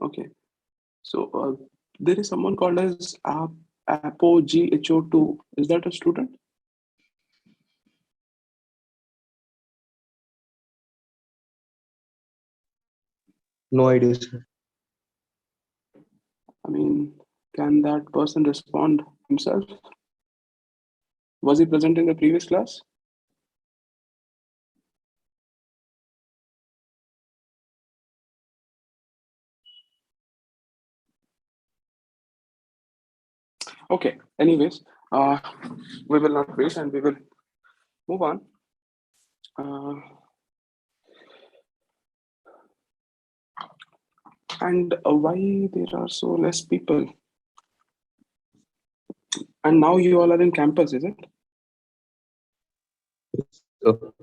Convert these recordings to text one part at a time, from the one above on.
Okay. So there is someone called as ApoGHO2. Is that a student? No idea, sir. I mean, can that person respond himself? Was he present in the previous class? Okay. Anyways, we will not wait and we will move on. And why there are so less people? And now you all are in campus, is it? So,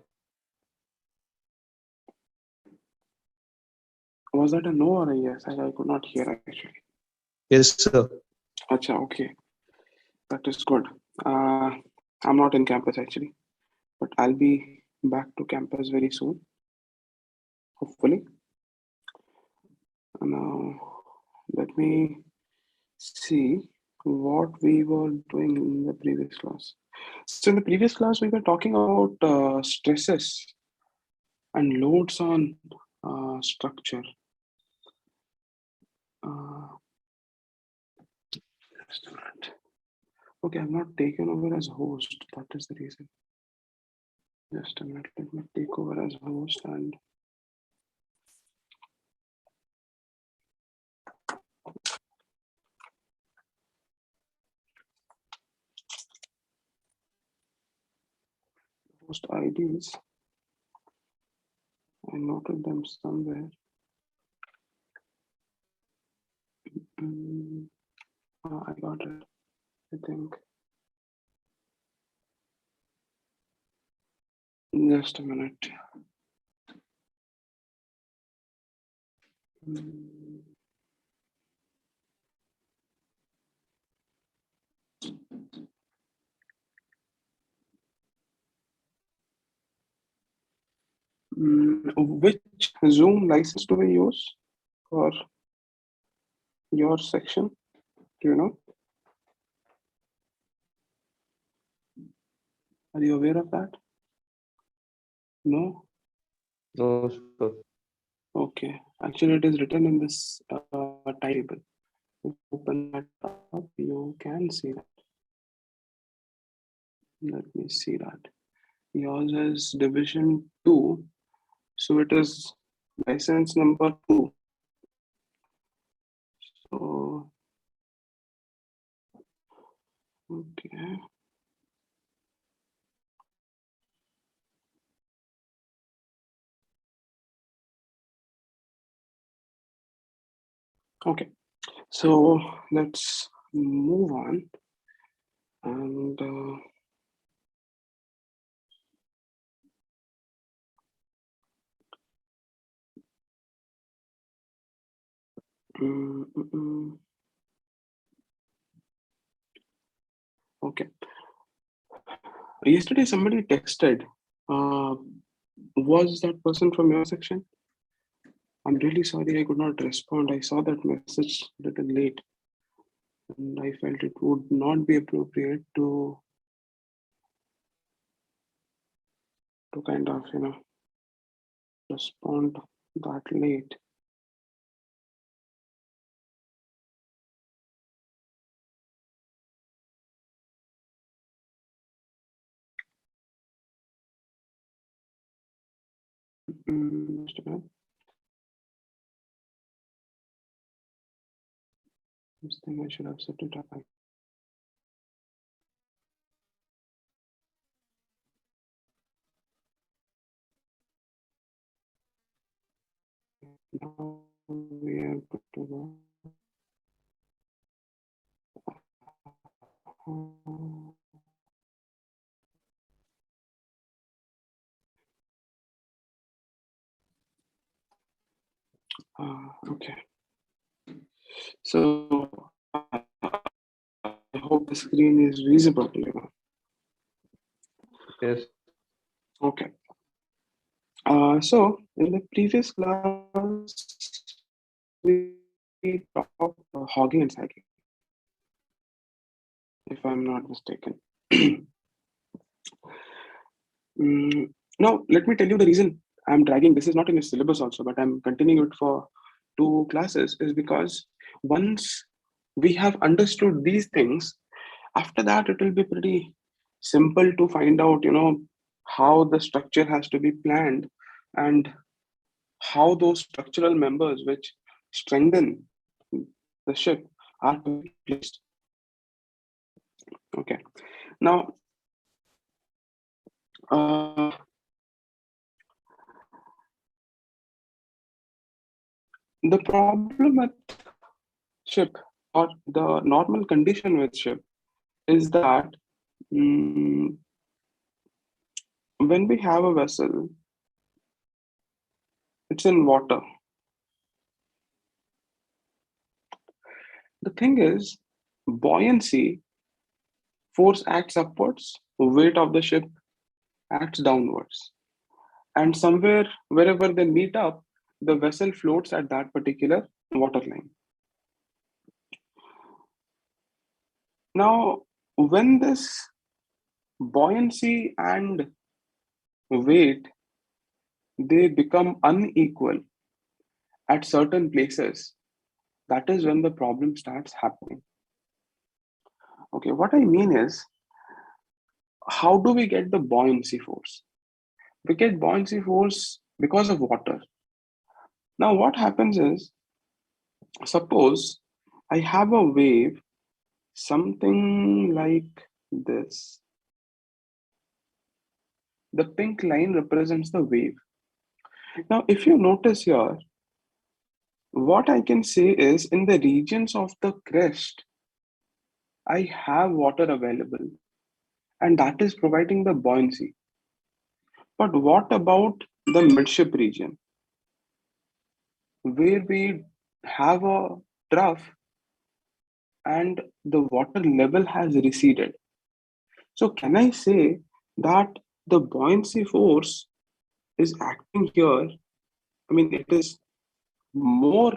Was that a no or a yes? I could not hear actually. yes, sir. Acha, okay. That is good. I'm not in campus actually, but I'll be back to campus very soon, hopefully. Now, let me see what we were doing in the previous class. So, in the previous class, we were talking about stresses and loads on structure. Uh, just a minute. Okay, I'm not taken over as host. That is the reason. Just a minute. Let me take over as host and host IDs. I noted them somewhere. I got it. I think. Just a minute. Which Zoom license do we use for your section? Do you know? Are you aware of that? No? No, sir. Okay. Actually, it is written in this timetable. If you open that up, you can see that. Let me see that. Yours is division 2. So it is license number 2. So, okay. Okay. So let's move on. And okay. Yesterday somebody texted. Was that person from your section? I'm really sorry I could not respond. I saw that message a little late, and I felt it would not be appropriate to kind of respond that late. Just a minute. This thing I should have set it up. Now we are good to go. Okay. So I hope the screen is visible to you. Yes. Okay. So in the previous class, we talk hogging and sagging, if I'm not mistaken. Now, let me tell you the reason I'm dragging this is not in your syllabus also, but I'm continuing it for 2 classes is because once we have understood these things, after that it will be pretty simple to find out, how the structure has to be planned and how those structural members which strengthen the ship are to be placed. Okay. Now, the problem with ship or the normal condition with ship is that mm, when we have a vessel, it's in water. The thing is, buoyancy force acts upwards, weight of the ship acts downwards. And somewhere, wherever they meet up, the vessel floats at that particular waterline. Now, when this buoyancy and weight they become unequal at certain places, that is when the problem starts happening. Okay, what I mean is, how do we get the buoyancy force? We get buoyancy force because of water. Now, what happens is, suppose I have a wave, something like this. The pink line represents the wave. Now, if you notice here, what I can say is in the regions of the crest, I have water available, and that is providing the buoyancy. But what about the midship region, where we have a trough and the water level has receded? So, can I say that the buoyancy force is acting here? I mean, it is more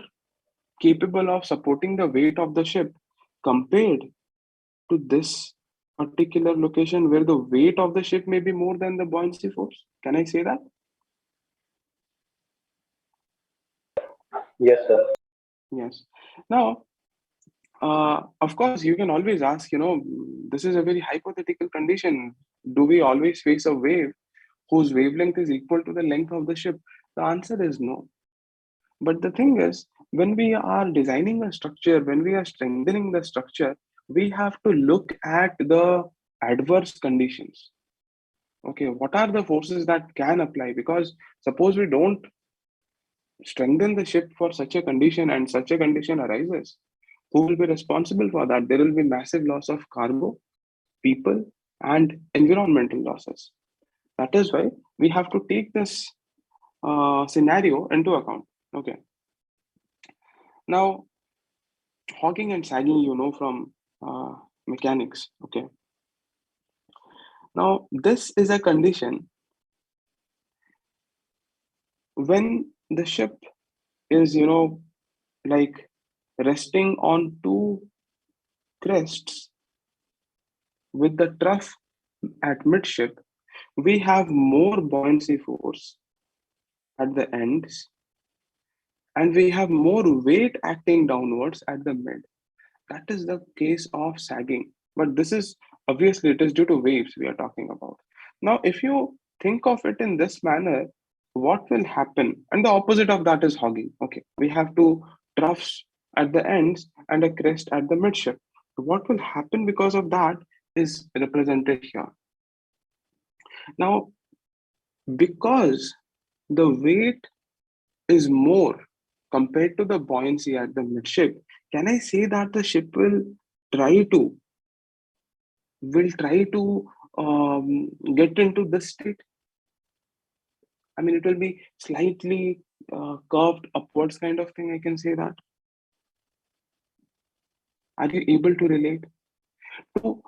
capable of supporting the weight of the ship compared to this particular location where the weight of the ship may be more than the buoyancy force? Can I say that? Yes, sir. Yes. Now, of course, you can always ask, this is a very hypothetical condition. Do we always face a wave whose wavelength is equal to the length of the ship? The answer is no. But the thing is, when we are designing a structure, when we are strengthening the structure, we have to look at the adverse conditions. Okay, what are the forces that can apply? Because suppose we don't strengthen the ship for such a condition and such a condition arises, who will be responsible for that? There will be massive loss of cargo, people, and environmental losses. That is why we have to take this scenario into account. Okay. Now, hogging and sagging, from mechanics. Okay. Now, this is a condition when the ship is, like resting on two crests with the trough at midship, we have more buoyancy force at the ends and we have more weight acting downwards at the mid. That is the case of sagging. But this is obviously it is due to waves we are talking about. Now, if you think of it in this manner, what will happen? And the opposite of that is hogging. Okay, we have two troughs at the ends and a crest at the midship. What will happen because of that is represented here. Now, because the weight is more compared to the buoyancy at the midship, can I say that the ship try to get into this state? I mean, it will be slightly curved upwards kind of thing. I can say that. Are you able to relate to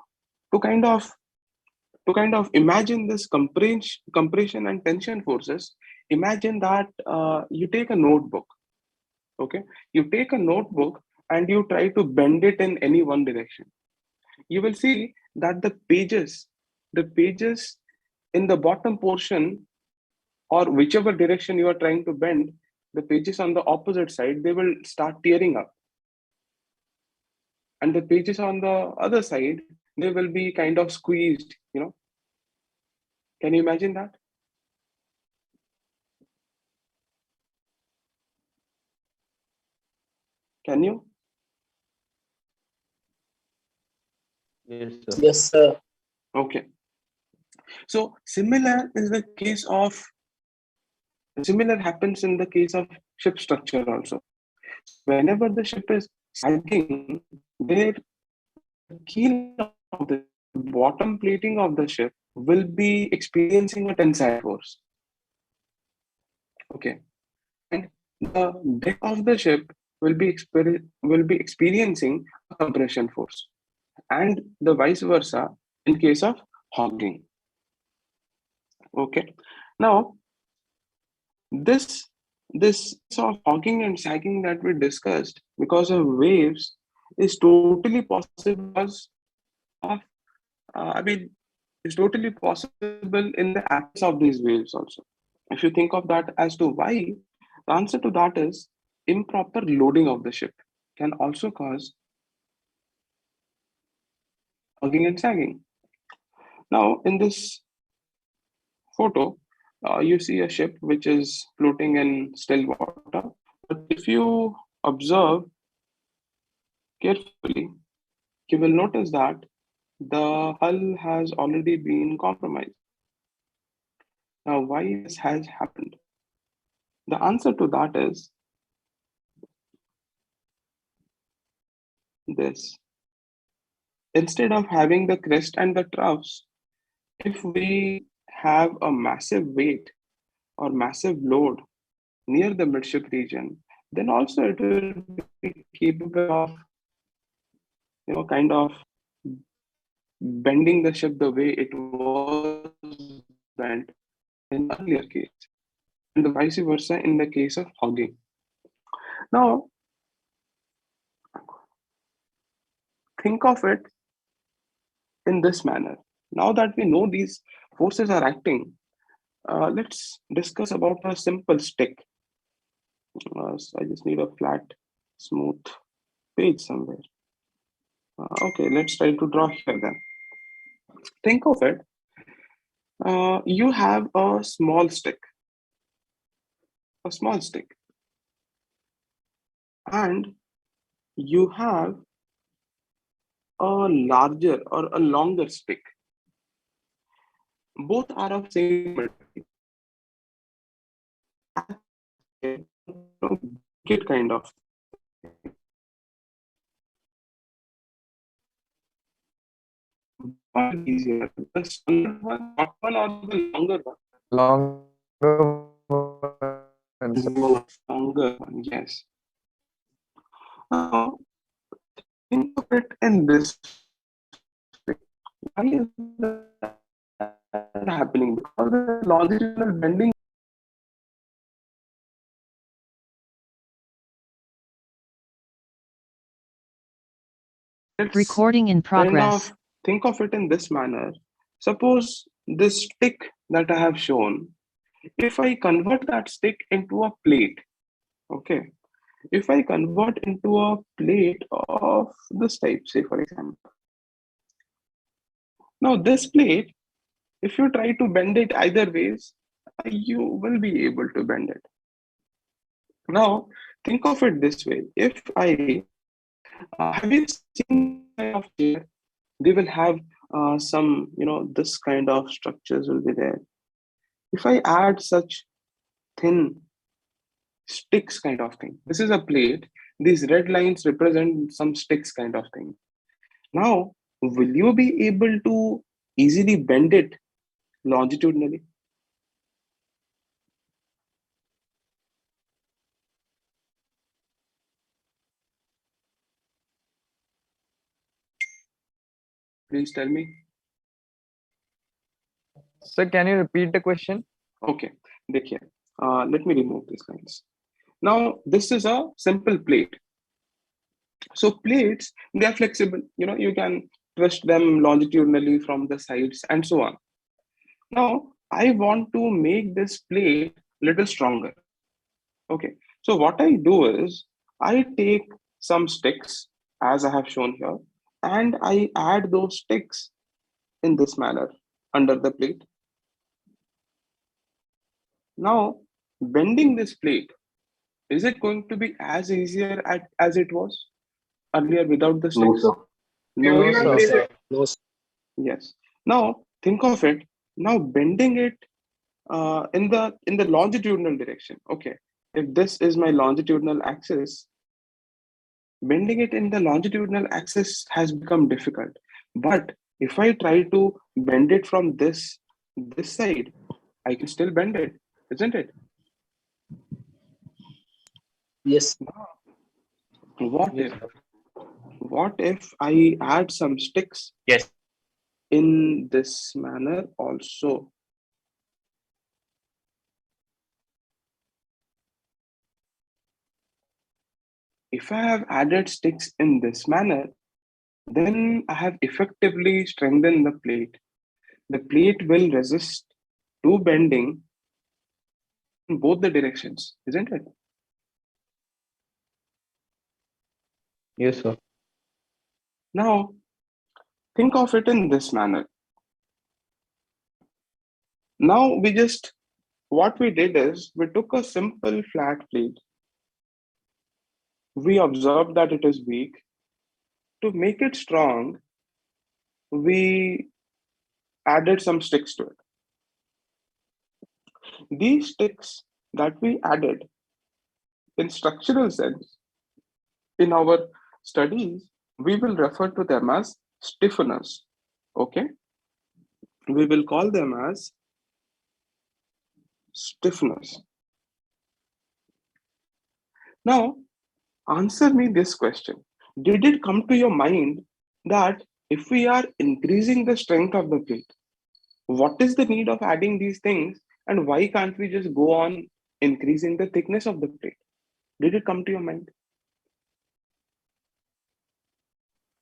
to kind of imagine this compression and tension forces? Imagine that you take a notebook Okay, you take a notebook and you try to bend it in any one direction. You will see that the pages in the bottom portion, or whichever direction you are trying to bend, the pages on the opposite side, they will start tearing up, and the pages on the other side, they will be kind of squeezed. Can you imagine that? Can you? Yes, sir. Yes, sir. Okay. So similar happens in the case of ship structure also. Whenever the ship is sagging, their keel of the ship, the bottom plating of the ship will be experiencing a tensile force. Okay, and the deck of the ship will be experiencing a compression force, and the vice versa in case of hogging. Okay, now this sort of hogging and sagging that we discussed because of waves is totally possible because of I mean, it's totally possible in the absence of these waves also. If you think of that as to why, the answer to that is improper loading of the ship can also cause hugging and sagging. Now, in this photo, you see a ship which is floating in still water. But if you observe carefully, you will notice that the hull has already been compromised. Now, why this has happened? The answer to that is this. Instead of having the crest and the troughs, if we have a massive weight or massive load near the midship region, then also it will be capable of, kind of bending the ship the way it was bent in the earlier case, and the vice versa in the case of hogging. Now, think of it in this manner. Now that we know these forces are acting, let's discuss about a simple stick. So I just need a flat, smooth page somewhere. Okay, let's try to draw here then. Think of it. You have a small stick, and you have a larger or a longer stick. Both are of same material. Get kind of. One is easier, the short one or the longer one? Longer one, sir. Longer one, yes. Now, think of it in this way. Why is that happening? Because the longitudinal bending it's Recording in kind progress. of think of it in this manner. Suppose this stick that I have shown, if I convert that stick into a plate, okay, if I convert into a plate of this type, say for example, now this plate, if you try to bend it either ways, you will be able to bend it. Now, think of it this way. If I have you seen kind of chair? They will have some, this kind of structures will be there. If I add such thin sticks kind of thing, this is a plate. These red lines represent some sticks kind of thing. Now, will you be able to easily bend it longitudinally? Please tell me. Sir, can you repeat the question? Okay, देखिए, let me remove these lines. Now, this is a simple plate. So plates, they are flexible. You can twist them longitudinally from the sides and so on. Now, I want to make this plate little stronger. Okay. So what I do is I take some sticks as I have shown here, and I add those sticks in this manner under the plate. Now, bending this plate, is it going to be as easier as it was earlier without the No, sticks? sir. No, No, isn't sir. it? No, sir. Yes. Now think of it. Now bending it in the longitudinal direction. Okay. If this is my longitudinal axis, bending it in the longitudinal axis has become difficult. But if I try to bend it from this side, I can still bend it, isn't it? Yes. What Yes, if sir. I add some sticks Yes. in this manner also? If I have added sticks in this manner, then I have effectively strengthened the plate. The plate will resist to bending in both the directions, isn't it? Yes, sir. Now, think of it in this manner. Now, what we did is we took a simple flat plate. We observed that it is weak. To make it strong, we added some sticks to it. These sticks that we added in structural sense, in our studies, we will refer to them as stiffeners. Okay, we will call them as stiffeners. Now, answer me this question. Did it come to your mind that if we are increasing the strength of the plate, what is the need of adding these things, and why can't we just go on increasing the thickness of the plate? Did it come to your mind?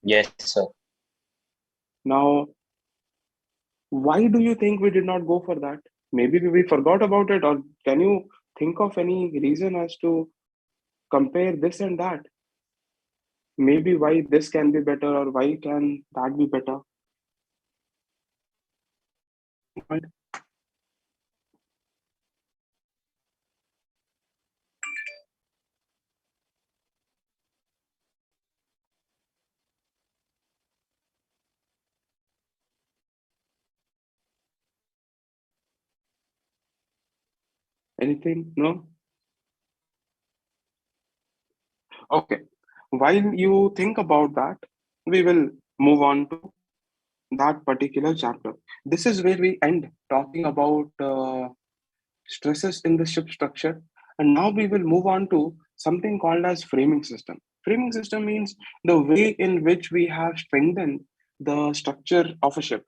Yes, sir. Now, why do you think we did not go for that? Maybe we forgot about it, or can you think of any reason as to compare this and that? Maybe why this can be better, or why can that be better? Anything? No? Okay. While you think about that, we will move on to that particular chapter. This is where we end talking about stresses in the ship structure. And now we will move on to something called as framing system. Framing system means the way in which we have strengthened the structure of a ship.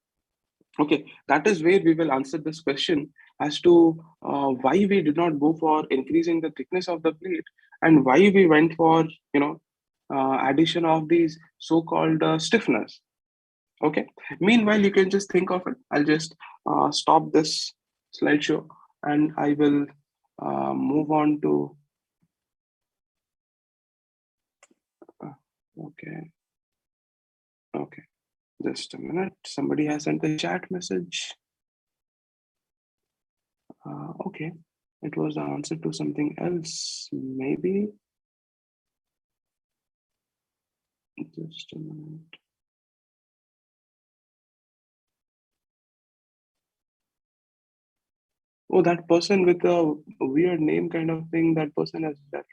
Okay, that is where we will answer this question as to why we did not go for increasing the thickness of the plate, and why we went for addition of these so-called stiffeners. Okay. Meanwhile, you can just think of it. I'll just stop this slideshow, and I will move on to. Okay. Okay. Just a minute. Somebody has sent a chat message. Okay. It was the answer to something else. Maybe. Just a minute. Oh, that person with a weird name kind of thing, that person has left.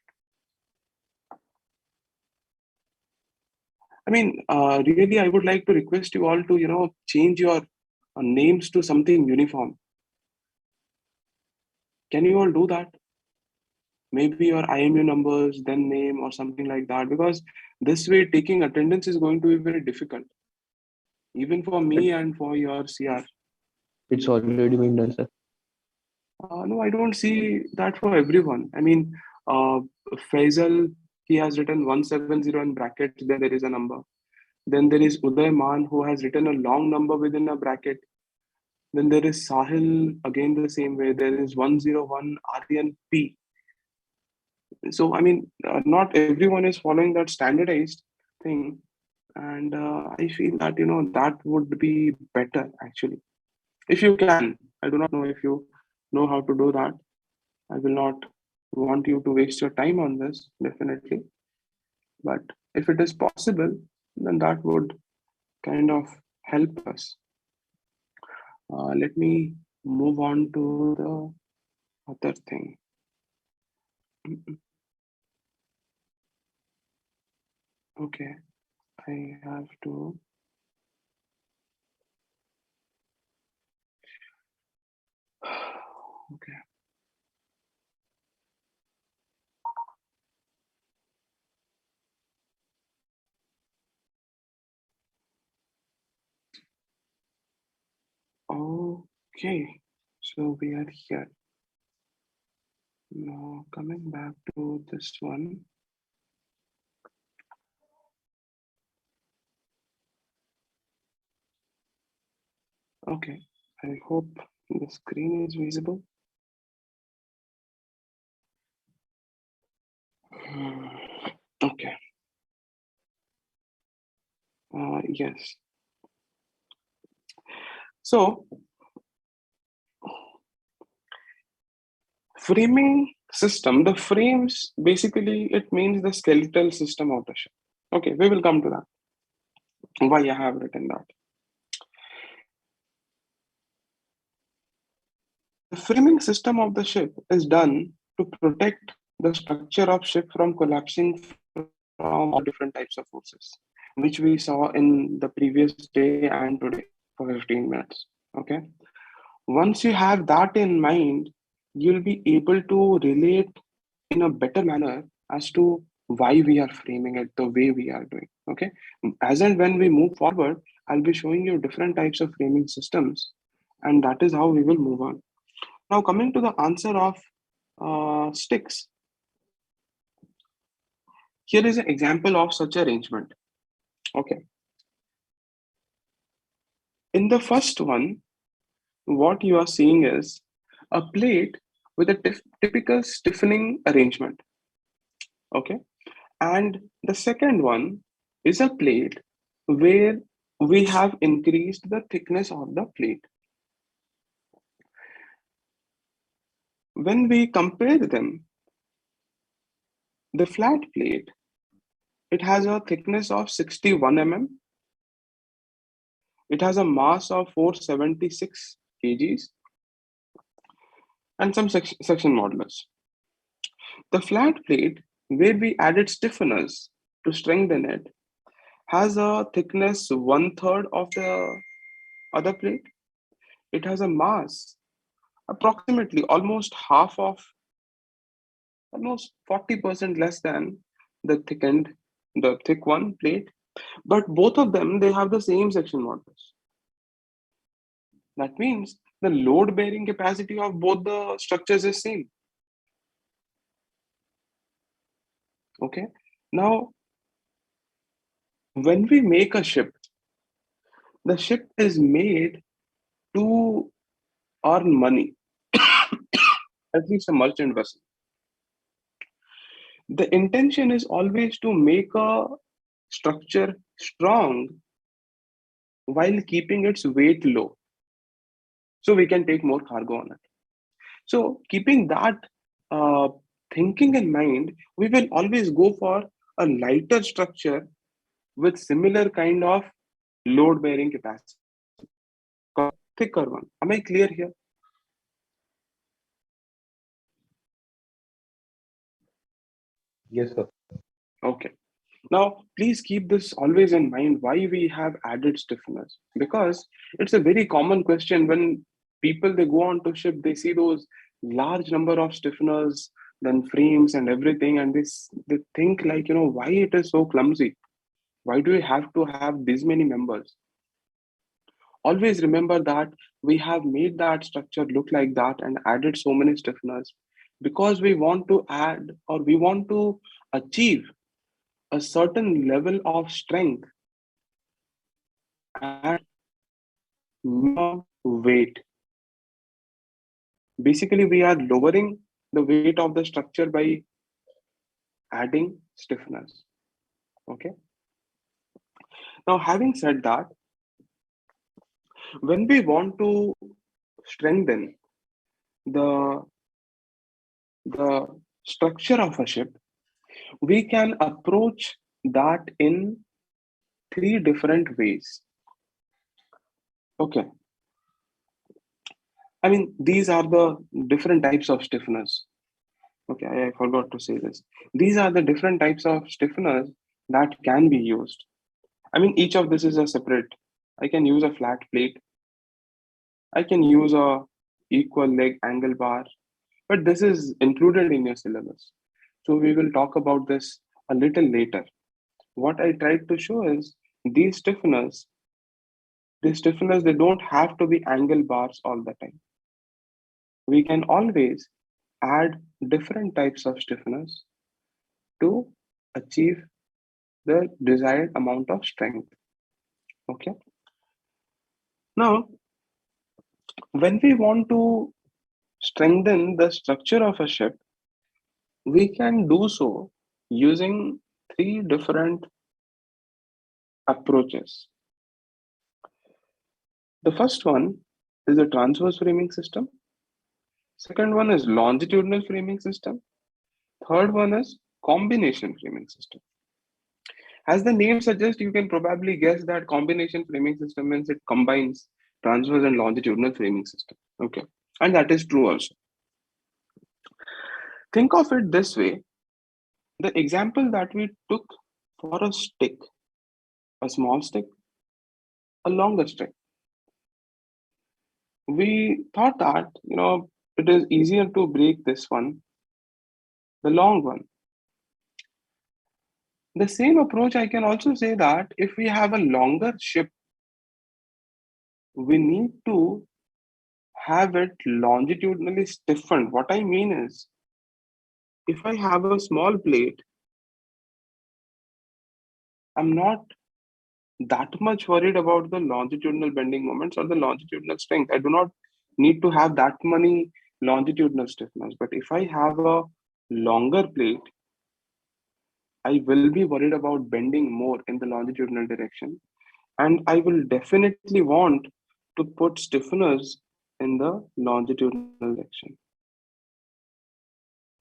I mean, really, I would like to request you all to, change your names to something uniform. Can you all do that? Maybe your IMU numbers, then name, or something like that. Because this way, taking attendance is going to be very difficult, even for me and for your CR. It's already been done, sir. No, I don't see that for everyone. I mean, Faisal, he has written 170 in brackets, then there is a number. Then there is Uday Man, who has written a long number within a bracket. Then there is Sahil, again the same way. There is 101 Aryan P. So, I mean, not everyone is following that standardized thing. And I feel that, that would be better actually. If you can, I do not know if you know how to do that. I will not want you to waste your time on this, definitely. But if it is possible, then that would kind of help us. Let me move on to the other thing. Okay, I have to. Okay. Okay, so we are here. Now coming back to this one. Okay, I hope the screen is visible. Okay. Yes. So, framing system, the frames, basically it means the skeletal system of the ship. Okay, we will come to that. Why I have written that. The framing system of the ship is done to protect the structure of ship from collapsing from all different types of forces, which we saw in the previous day and today for 15 minutes. Okay. Once you have that in mind, you'll be able to relate in a better manner as to why we are framing it the way we are doing. Okay. As and when we move forward, I'll be showing you different types of framing systems, and that is how we will move on. Now, coming to the answer of sticks, here is an example of such arrangement. Okay. In the first one, what you are seeing is a plate with a typical stiffening arrangement. Okay. And the second one is a plate where we have increased the thickness of the plate. When we compare them, the flat plate, it has a thickness of 61 mm. It has a mass of 476 kgs and some section modulus. The flat plate, where we added stiffeners to strengthen it, has a thickness 1/3 of the other plate. It has a mass approximately almost half of, almost 40% less than the thick one plate. But both of them, they have the same section modulus. That means the load bearing capacity of both the structures is same. Okay. Now, when we make a ship, the ship is made to earn money, at least a merchant vessel. The intention is always to make a structure strong while keeping its weight low, so we can take more cargo on it. So, keeping that uh, thinking in mind, we will always go for a lighter structure with similar kind of load bearing capacity, thicker one. Am I clear here? Yes, sir. Okay. Now, please keep this always in mind why we have added stiffeners, because it's a very common question when people they go on to ship, they see those large number of stiffeners, then frames and everything, and they think like, why it is so clumsy? Why do we have to have this many members? Always remember that we have made that structure look like that and added so many stiffeners because we want to add or we want to achieve a certain level of strength at minimum weight. Basically, we are lowering the weight of the structure by adding stiffness. Okay. Now, having said that, when we want to strengthen the the structure of a ship, we can approach that in three different ways. Okay. I mean, these are the different types of stiffeners. Okay, I forgot to say this. These are the different types of stiffeners that can be used. I mean, each of this is a separate. I can use a flat plate. I can use a equal leg angle bar, but this is included in your syllabus. So we will talk about this a little later. What I tried to show is these stiffeners, they don't have to be angle bars all the time. We can always add different types of stiffeners to achieve the desired amount of strength. Okay. Now, when we want to strengthen the structure of a ship, we can do so using three different approaches. The first one is the transverse framing system. Second one is longitudinal framing system. Third one is combination framing system. As the name suggests, you can probably guess that combination framing system means it combines transverse and longitudinal framing system. Okay. And that is true also. Think of it this way. The example that we took for a stick, a small stick, a longer stick. We thought that, it is easier to break this one, the long one. The same approach, I can also say that if we have a longer ship, we need to have it longitudinally stiffened. What I mean is, if I have a small plate, I'm not that much worried about the longitudinal bending moments or the longitudinal strength. I do not need to have that many longitudinal stiffness. But if I have a longer plate, I will be worried about bending more in the longitudinal direction. And I will definitely want to put stiffeners in the longitudinal direction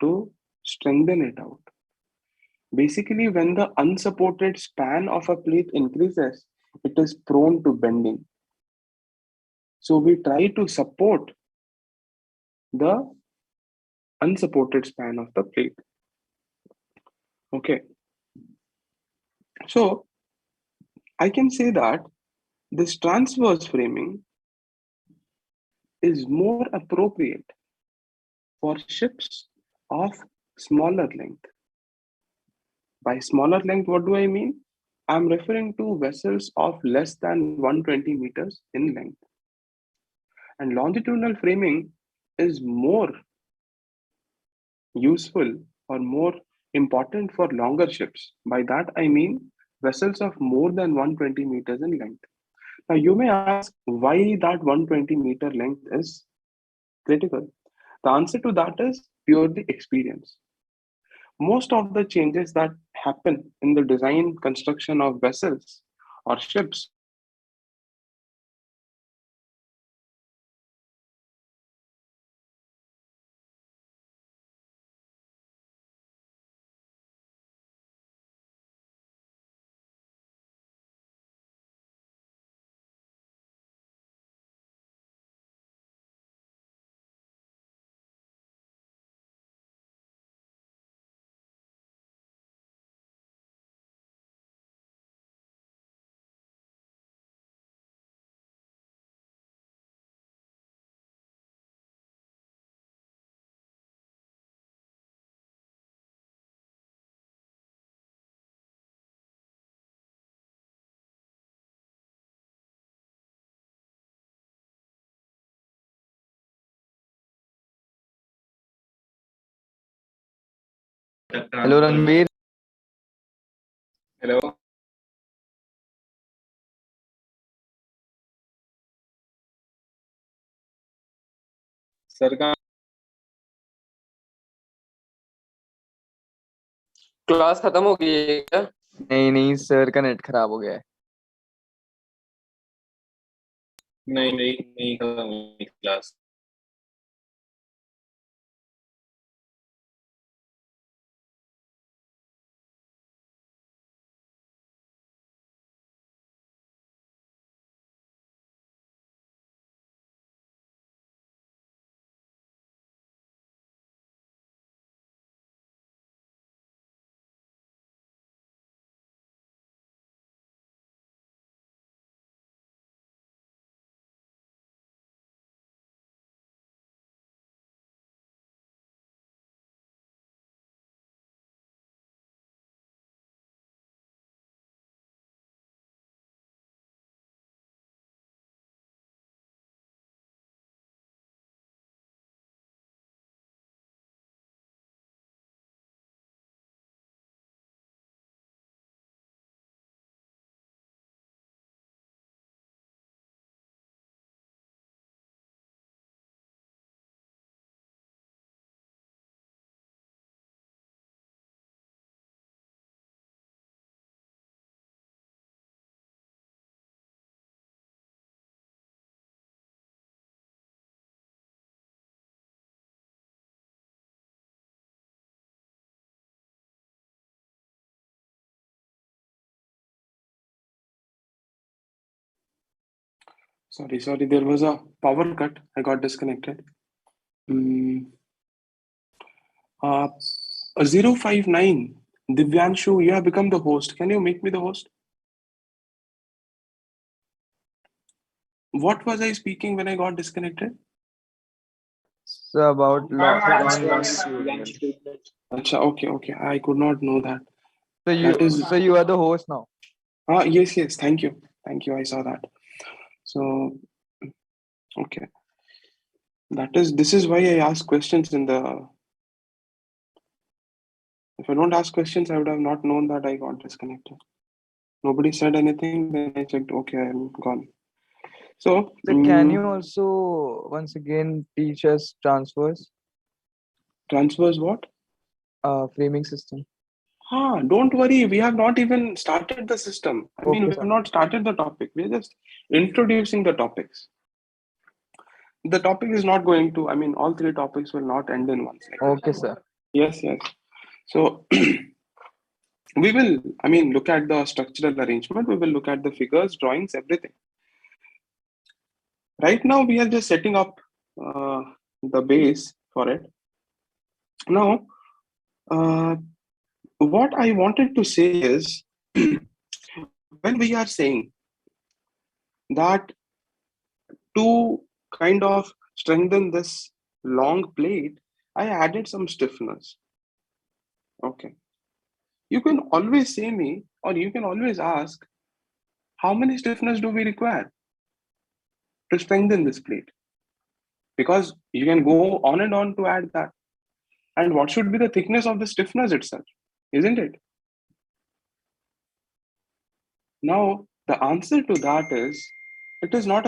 to strengthen it out. Basically, when the unsupported span of a plate increases, it is prone to bending. So we try to support the unsupported span of the plate. Okay. So I can say that this transverse framing is more appropriate for ships of smaller length. By smaller length, what do I mean? I'm referring to vessels of less than 120 meters in length. And longitudinal framing is more useful or more important for longer ships. By that, I mean vessels of more than 120 meters in length. Now, you may ask why that 120-meter length is critical. The answer to that is purely experience. Most of the changes that happen in the design construction of vessels or ships Hello, Ranveer. Hello. Sir का class खत्म हो गई है क्या? नहीं sir का net खराब हो गया है। नहीं खत्म हुई class. Sorry. There was a power cut. I got disconnected. Mm, 059. Divyanshu, you have become the host. Can you make me the host? What was I speaking when I got disconnected? So about Divyanshu, longitudinal. Acha, okay. I could not know that. So you are the host now. Yes. Thank you. I saw that. So, okay. This is why I ask questions in the. If I don't ask questions, I would have not known that I got disconnected. Nobody said anything. Then I checked. Okay, I'm gone. So, So can you also once again teach us transfers, transfers what? framing system? Don't worry. We have not even started the system. We Okay, have sir. not started the topic. We're just introducing the topics. The topic is not going to. All three topics will not end in one second. Okay, sir. Yes. So we will. Look at the structural arrangement. We will look at the figures, drawings, everything. Right now, we are just setting up the base for it. Now, what I wanted to say is, when we are saying that to kind of strengthen this long plate, I added some stiffeners. Okay. You can always say me, or you can always ask, how many stiffeners do we require to strengthen this plate? Because you can go on and on to add that. And what should be the thickness of the stiffeners itself? Isn't it? Now, the answer to that is, it is not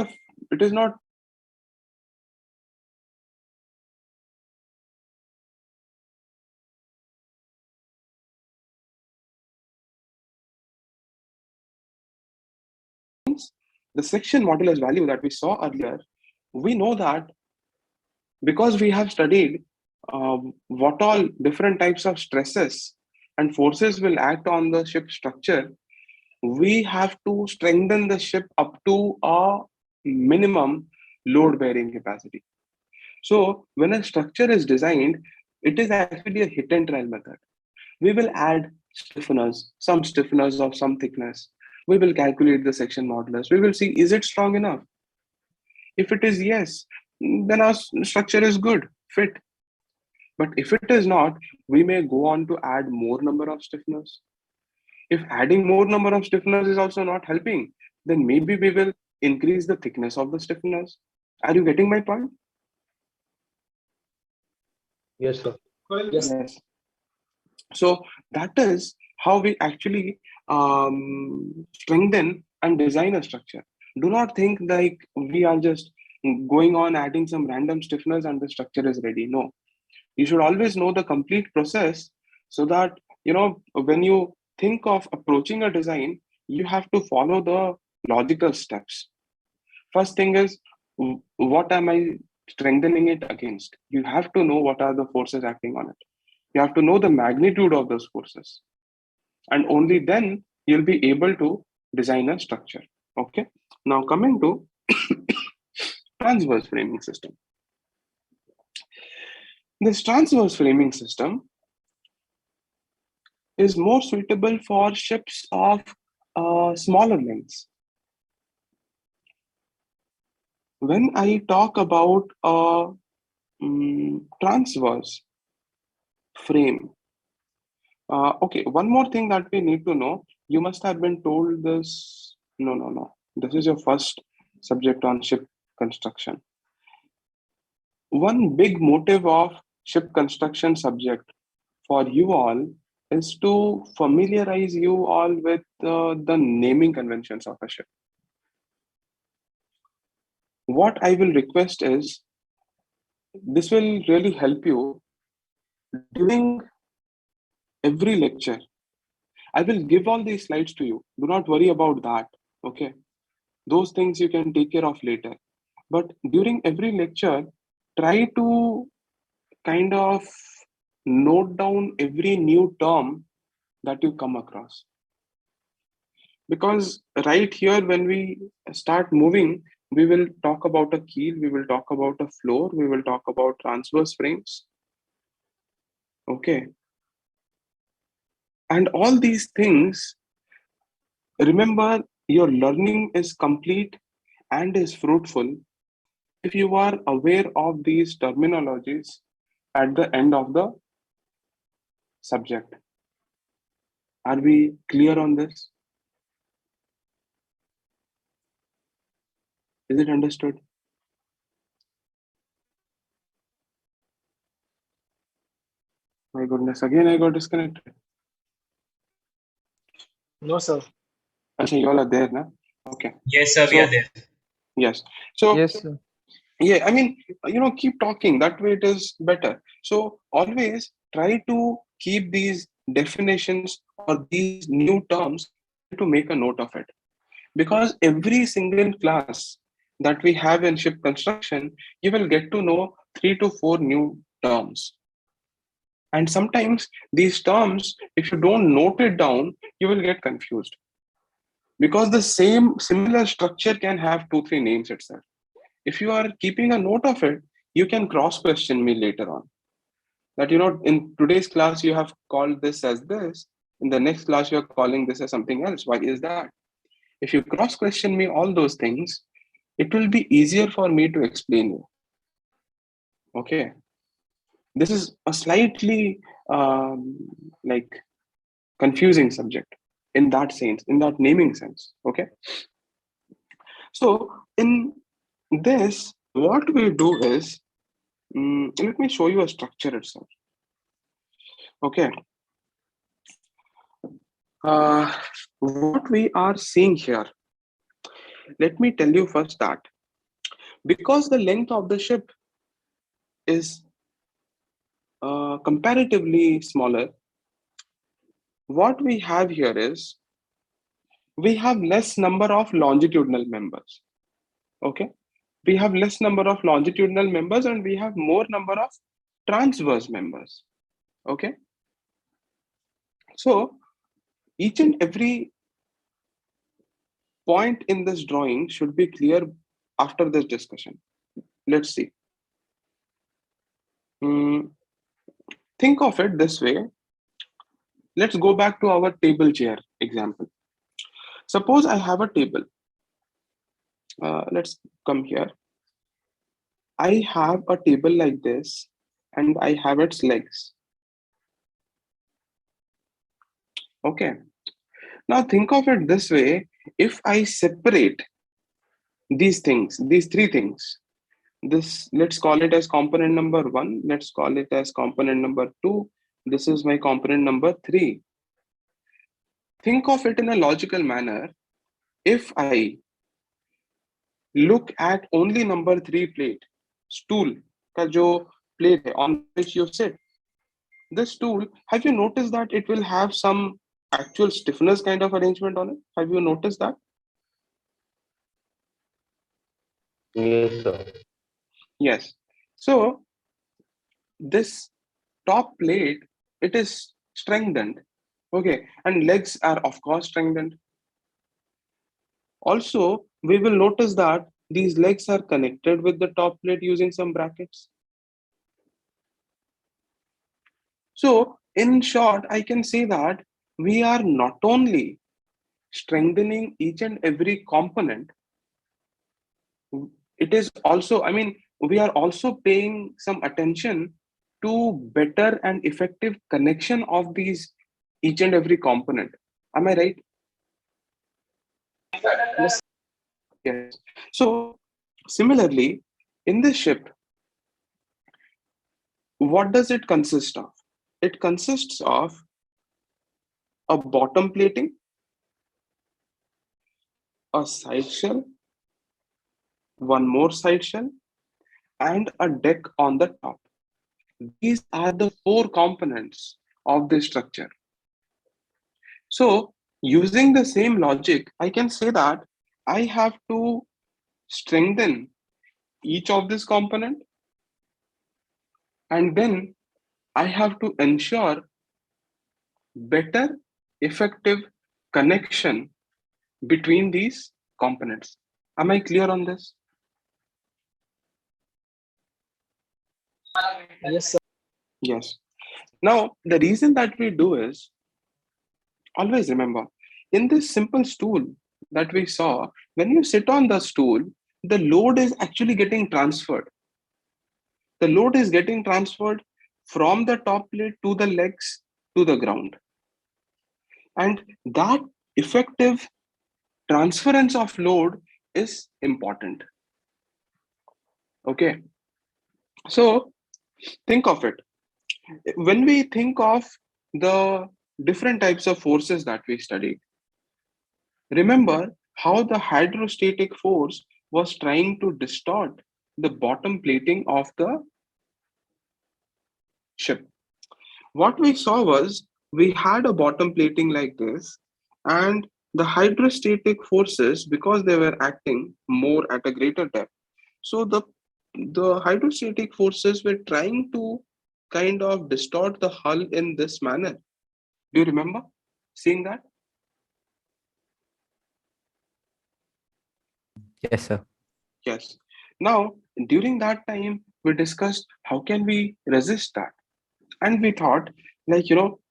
the section modulus value that we saw earlier. We know that because we have studied what all different types of stresses and forces will act on the ship structure, we have to strengthen the ship up to a minimum load bearing capacity. So when a structure is designed, it is actually a hit and trial method. We will add some stiffeners of some thickness. We will calculate the section modulus. We will see, is it strong enough? If it is yes, then our structure is good, fit. But if it is not, we may go on to add more number of stiffeners. If adding more number of stiffeners is also not helping, then maybe we will increase the thickness of the stiffeners. Are you getting my point? Yes, sir. Yes. Yes. So that is how we actually strengthen and design a structure. Do not think like we are just going on adding some random stiffness and the structure is ready. No, you should always know the complete process, so that when you think of approaching a design, you have to follow the logical steps. First thing is, what am I strengthening it against? You have to know what are the forces acting on it. You have to know the magnitude of those forces, and only then you'll be able to design a structure. Okay, now coming to transverse framing system. This transverse framing system is more suitable for ships of smaller lengths. When I talk about a transverse frame, okay, one more thing that we need to know, you must have been told this. No. This is your first subject on ship construction. One big motive of ship construction subject for you all is to familiarize you all with the naming conventions of a ship. What I will request is, this will really help you during every lecture. I will give all these slides to you. Do not worry about that. Okay. Those things you can take care of later. But during every lecture, try to kind of note down every new term that you come across. Because right here, when we start moving, we will talk about a keel, we will talk about a floor, we will talk about transverse frames. Okay. And all these things, remember, your learning is complete and is fruitful if you are aware of these terminologies at the end of the subject. Are we clear on this? Is it understood? My goodness, again I got disconnected. No, sir. Achha, you all are there, na? Okay. Yes, sir, we are there. Yes. So Yes, sir. yeah, I mean, keep talking. That way it is better. So always try to keep these definitions or these new terms, try to make a note of it. Because every single class that we have in ship construction, you will get to know 3 to 4 new terms. And sometimes these terms, if you don't note it down, you will get confused. Because the similar structure can have 2-3 names itself. If you are keeping a note of it, you can cross question me later on. That, in today's class, you have called this as this. In the next class, you're calling this as something else. Why is that? If you cross question me all those things, it will be easier for me to explain you. Okay. This is a slightly like confusing subject in that sense, in that naming sense. Okay. So in this, what we do is, let me show you a structure itself. Okay. What we are seeing here, let me tell you first that because the length of the ship is comparatively smaller, what we have here is we have less number of longitudinal members. Okay, we have less number of longitudinal members and we have more number of transverse members. Okay, so each and every point in this drawing should be clear after this discussion. Let's see. Think of it this way. Let's go back to our table chair example. Suppose I have a table. Let's come here. I have a table like this and I have its legs. Okay. Now think of it this way. If I separate these things, these 3 things, this, let's call it as component number 1, let's call it as component number 2, This is my component number 3. Think of it in a logical manner. If I look at only number 3 plate, stool का जो plate है on which you sit, this tool, have you noticed that it will have some actual stiffness kind of arrangement on it? Have you noticed that? Yes, sir. Yes. So this top plate, it is strengthened. Okay. And legs are of course strengthened. Also, we will notice that these legs are connected with the top plate using some brackets. So in short, I can say that we are not only strengthening each and every component, it is also, I mean, we are also paying some attention to better and effective connection of these each and every component. Am I right? Yes. Yes. So similarly, in this ship, what does it consist of? It consists of a bottom plating, a side shell, one more side shell, and a deck on the top. These are the 4 components of this structure. So using the same logic, I can say that I have to strengthen each of this component, and then I have to ensure better effective connection between these components. Am I clear on this? Yes, sir. Yes. Now, the reason that we do is, always remember, in this simple stool that we saw, when you sit on the stool, the load is actually getting transferred. The load is getting transferred from the top plate to the legs to the ground. And that effective transference of load is important. Okay. So think of it. When we think of the different types of forces that we studied, remember how the hydrostatic force was trying to distort the bottom plating of the ship. What we saw was we had a bottom plating like this, and the hydrostatic forces, because they were acting more at a greater depth, so the hydrostatic forces were trying to kind of distort the hull in this manner. Do you remember seeing that? Yes, sir. Yes. Now, during that time, we discussed how can we resist that, and we thought, like,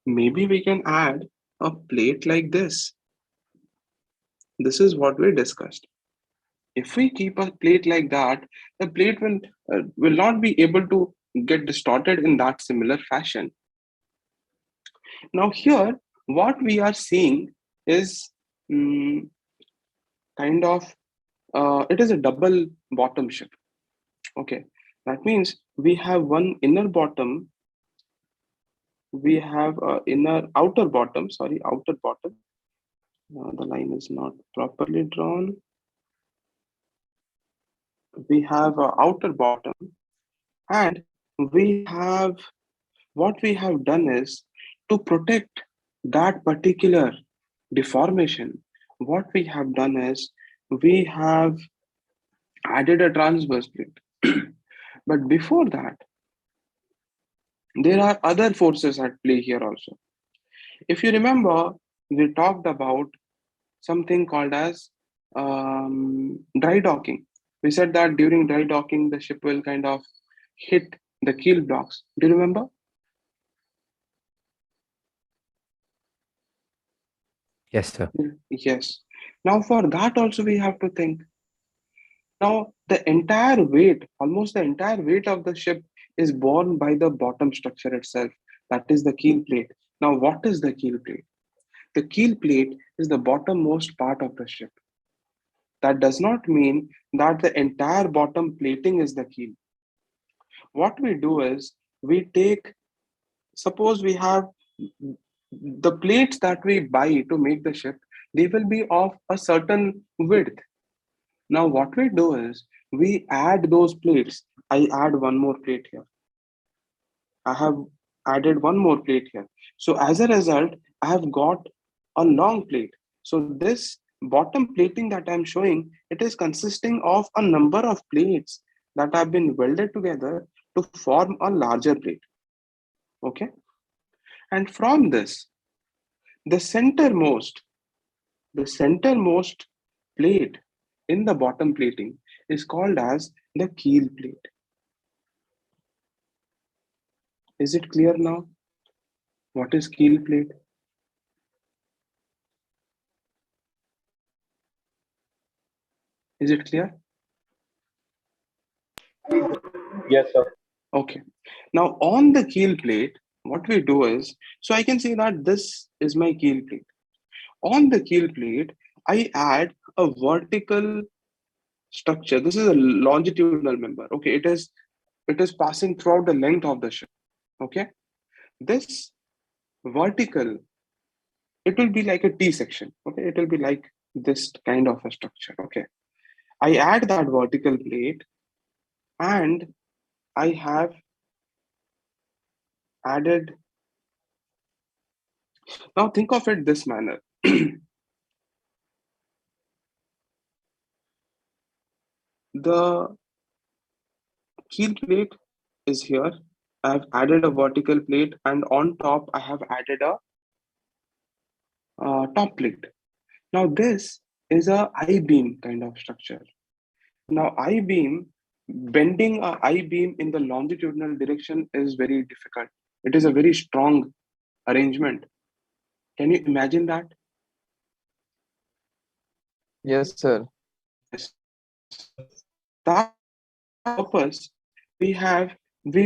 maybe we can add a plate like this. This is what we discussed. If we keep a plate like that, the plate will not be able to get distorted in that similar fashion. Now here, what we are seeing is kind of it is a double bottom ship. Okay, that means we have one inner bottom, we have outer bottom. Sorry, outer bottom. The line is not properly drawn. We have outer bottom, and we have, what we have done is, to protect that particular deformation, what we have done is we have added a transverse plate. But before that, there are other forces at play here also. If you remember, we talked about something called as dry docking. We said that during dry docking, the ship will kind of hit the keel blocks. Do you remember? Yes, sir. Yes. Now for that also we have to think. Now the entire weight, almost the entire weight of the ship is borne by the bottom structure itself. That is the keel plate. Now what is the keel plate? The keel plate is the bottommost part of the ship. That does not mean that the entire bottom plating is the keel. What we do is we take suppose we have the plates that we buy to make the ship, they will be of a certain width. Now, what we do is we add those plates. I add one more plate here. I have added one more plate here. So as a result, I have got a long plate. So this bottom plating that I'm showing, it is consisting of a number of plates that have been welded together to form a larger plate. Okay. And from this, the centermost plate in the bottom plating is called as the keel plate. Is it clear now? What is keel plate? Is it clear? Yes, sir. Okay. Now on the keel plate, what we do is, so I can say that this is my keel plate. On the keel plate, I add a vertical structure. This is a longitudinal member. Okay, it is passing throughout the length of the ship. Okay, this vertical, it will be like a T section. Okay, it will be like this kind of a structure. Okay, I add that vertical plate and I have added. Now think of it this manner. The keel plate is here. I have added a vertical plate, and on top I have added a top plate. Now this is a I-beam kind of structure. Now I-beam, bending a I-beam in the longitudinal direction is very difficult. It is a very strong arrangement. Can you imagine that? Yes, sir. That purpose we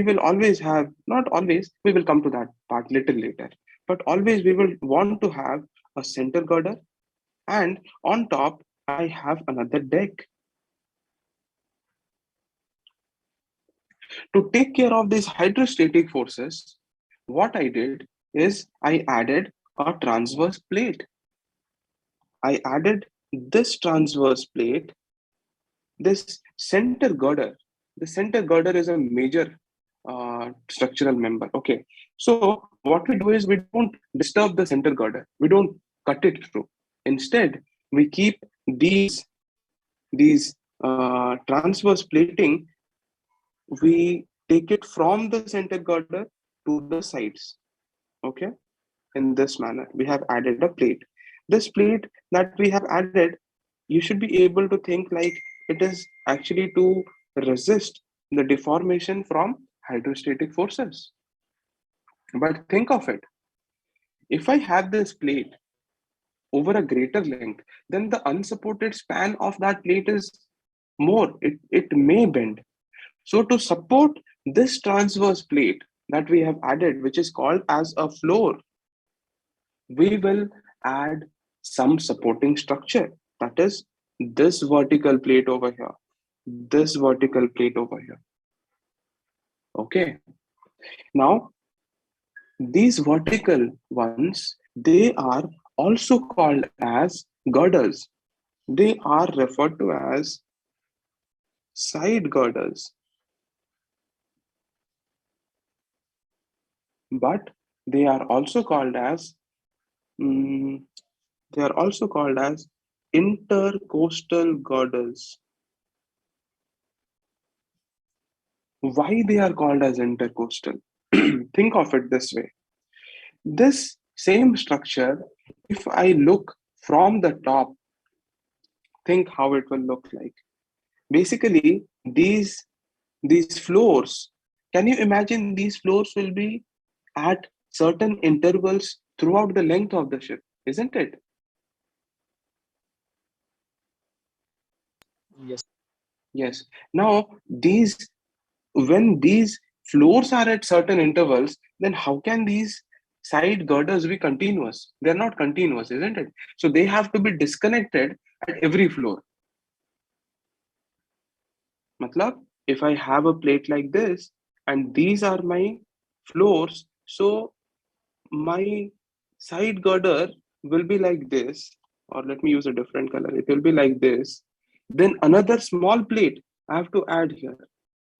will always have, not always, we will come to that part little later, but always we will want to have a center girder, and on top I have another deck. To take care of these hydrostatic forces, what I did is I added a transverse plate. I added this transverse plate, this center girder. The center girder is a major structural member. Okay, so what we do is we don't disturb the center girder. We don't cut it through. Instead, we keep these transverse plating. We take it from the center girder to the sides. Okay, in this manner, we have added a plate. This plate that we have added, you should be able to think like it is actually to resist the deformation from hydrostatic forces. But think of it. If I have this plate over a greater length, then the unsupported span of that plate is more. It may bend. So to support this transverse plate that we have added, which is called as a floor, we will add some supporting structure. That is this vertical plate over here, this vertical plate over here. Okay. Now, these vertical ones, they are also called as girders. They are referred to as side girders. But they are also called as intercostal girders. Why they are called as intercostal? Think of it this way. This same structure, if I look from the top, think how it will look like. Basically, these floors, can you imagine these floors will be at certain intervals throughout the length of the ship, isn't it? Yes. Yes. Now, when these floors are at certain intervals, then how can these side girders be continuous? They're not continuous, isn't it? So they have to be disconnected at every floor. Matlab, if I have a plate like this and these are my floors, So my side girder will be like this, or let me use a different color. It will be like this. Then another small plate I have to add here.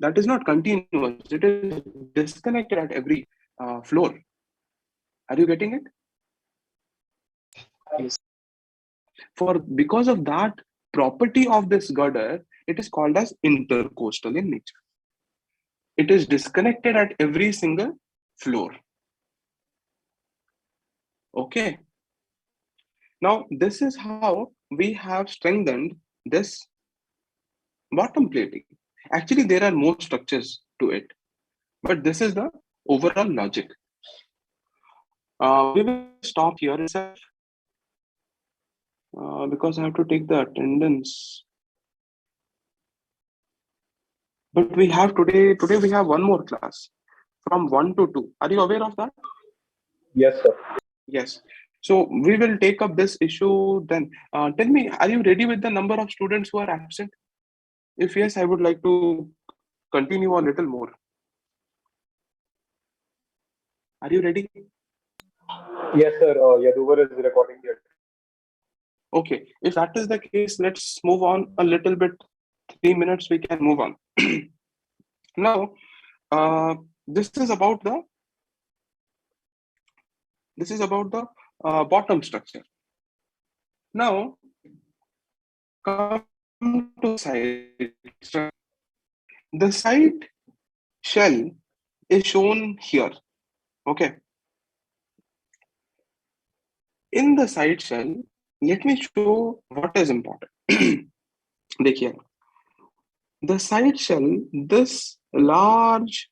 That is not continuous. It is disconnected at every floor. Are you getting it? Yes. Because of that property of this girder, it is called as intercoastal in nature. It is disconnected at every single floor. Okay. Now, this is how we have strengthened this bottom plating. Actually, there are more structures to it, but this is the overall logic. We will stop here itself because I have to take the attendance. But we have today we have one more class from 1 to 2. Are you aware of that? Yes, sir. Yes. So we will take up this issue then. Tell me, are you ready with the number of students who are absent? If yes, I would like to continue a little more. Are you ready? Yes, sir. Yaduvar is recording here. Okay. If that is the case, let's move on a little bit. 3 minutes, we can move on. Now, this is about the bottom structure. Now, come to side structure. The side shell is shown here. Okay. In the side shell, let me show what is important. देखिए, the side shell, this large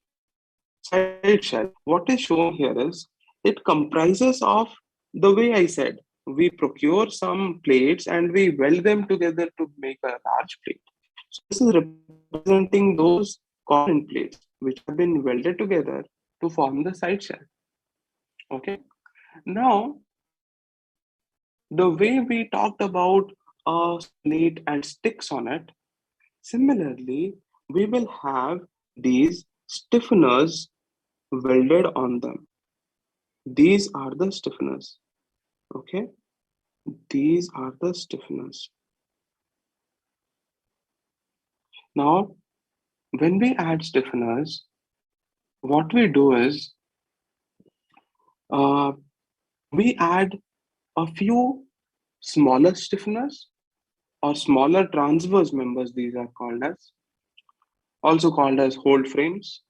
side shell, what is shown here is it comprises of the way I said. We procure some plates and we weld them together to make a large plate. So this is representing those common plates which have been welded together to form the side shell. Okay. Now, the way we talked about a plate and sticks on it, similarly, we will have these stiffeners welded on them. These are the stiffeners. Okay, these are the stiffeners. Now, when we add stiffeners, what we do is we add a few smaller stiffeners or smaller transverse members, these are called as, also called as hold frames.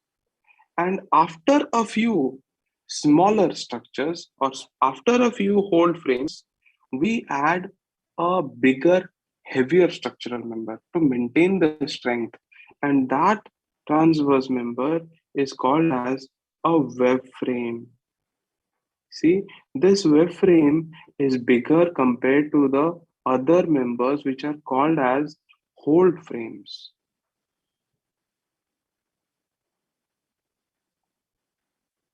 And after a few smaller structures or after a few hold frames, we add a bigger, heavier structural member to maintain the strength. And that transverse member is called as a web frame. See, this web frame is bigger compared to the other members which are called as hold frames.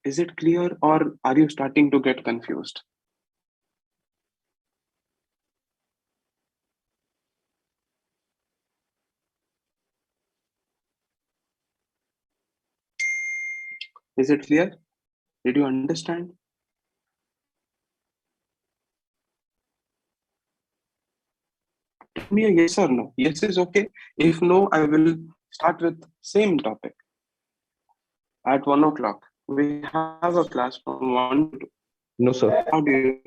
Is it clear or are you starting to get confused? Is it clear? Did you understand? Tell me a yes or no. Yes is okay. If no, I will start with same topic at 1 o'clock. We have a class from 1 to 2. No, sir. How do you?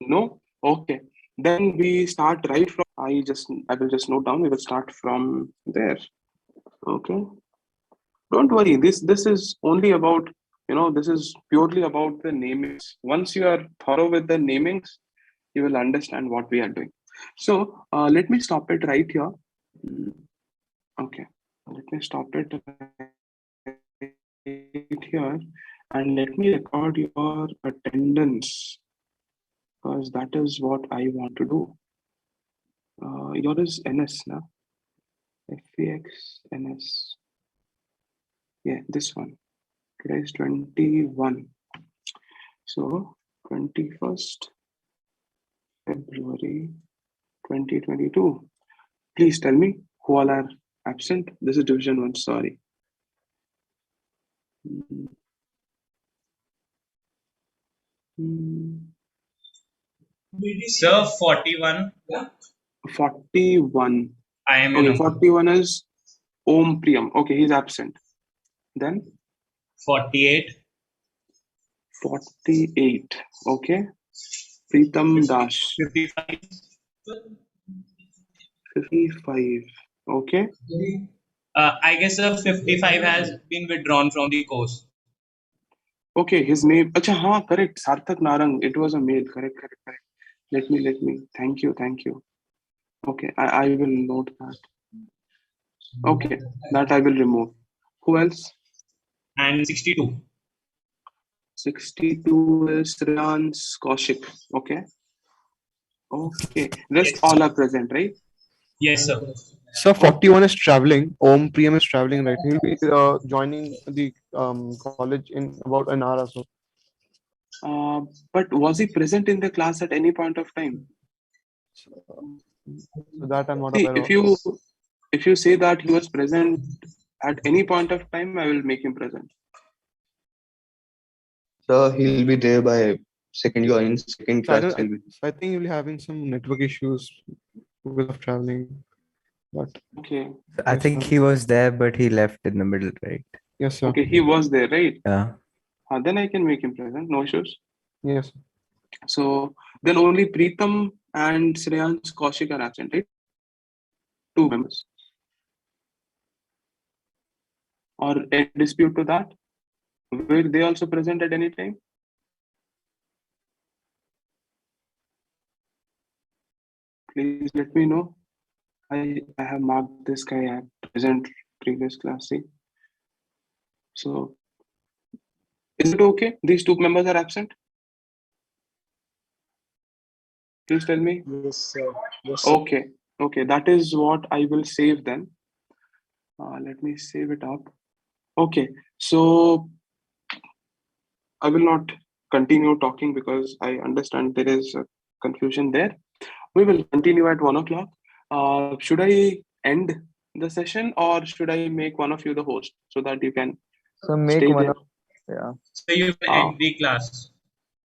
No? Okay. Then we start right from, I will just note down, we will start from there. Okay. Don't worry, this is only about, this is purely about the namings. Once you are thorough with the namings, you will understand what we are doing. So let me stop it right here. Okay, let me stop it right here and let me record your attendance because that is what I want to do. Your is NS now. FEX NS. Yeah, this one. Today is 21. So 21st February 2022. Please tell me who all are absent. This is division 1, sorry. Mm. Mm. Sir, 41. 41. I am Okay, your number. 41 is Om Priyam. Okay, he's absent. Then 48. 48. Okay. Pritam Das. 55. 55. Okay. I guess sir, 55 has been withdrawn from the course. Okay, his name. Acha, हाँ, correct. Sarthak Narang. It was a male. Correct. Let me. Thank you. Okay, I will note that. Okay, that I will remove. Who else? And 62. 62 is Shreyans Kaushik. Okay. Rest all are present, right? Yes, sir. So 41 is traveling. Om Priyam is traveling, right? He'll be joining the college in about an hour or so. But was he present in the class at any point of time? So that I'm not See, aware of. if you say that he was present at any point of time, I will make him present. So he'll be there by second So class. He'll be. I think you'll be having some network issues because of traveling. But Okay. I Yes, think sir. he was there, but he left in the middle, right? Yes, sir. Okay, he was there, right? Yeah. Then I can make him present. No issues. Yes. So then only Preetham and Shreyans Kaushik are absent, right? 2 members. Or a dispute to that? Were they also present at any time? Please let me know. I have marked this guy at present previous class. See? So is it okay? These 2 members are absent? Please tell me. Yes, sir. Okay, that is what I will save then. Let me save it up. Okay, so I will not continue talking because I understand there is a confusion there. We will continue at 1 o'clock. Should I end the session or should I make one of you the host so that you can So make stay one there? of, yeah. So you will end the class.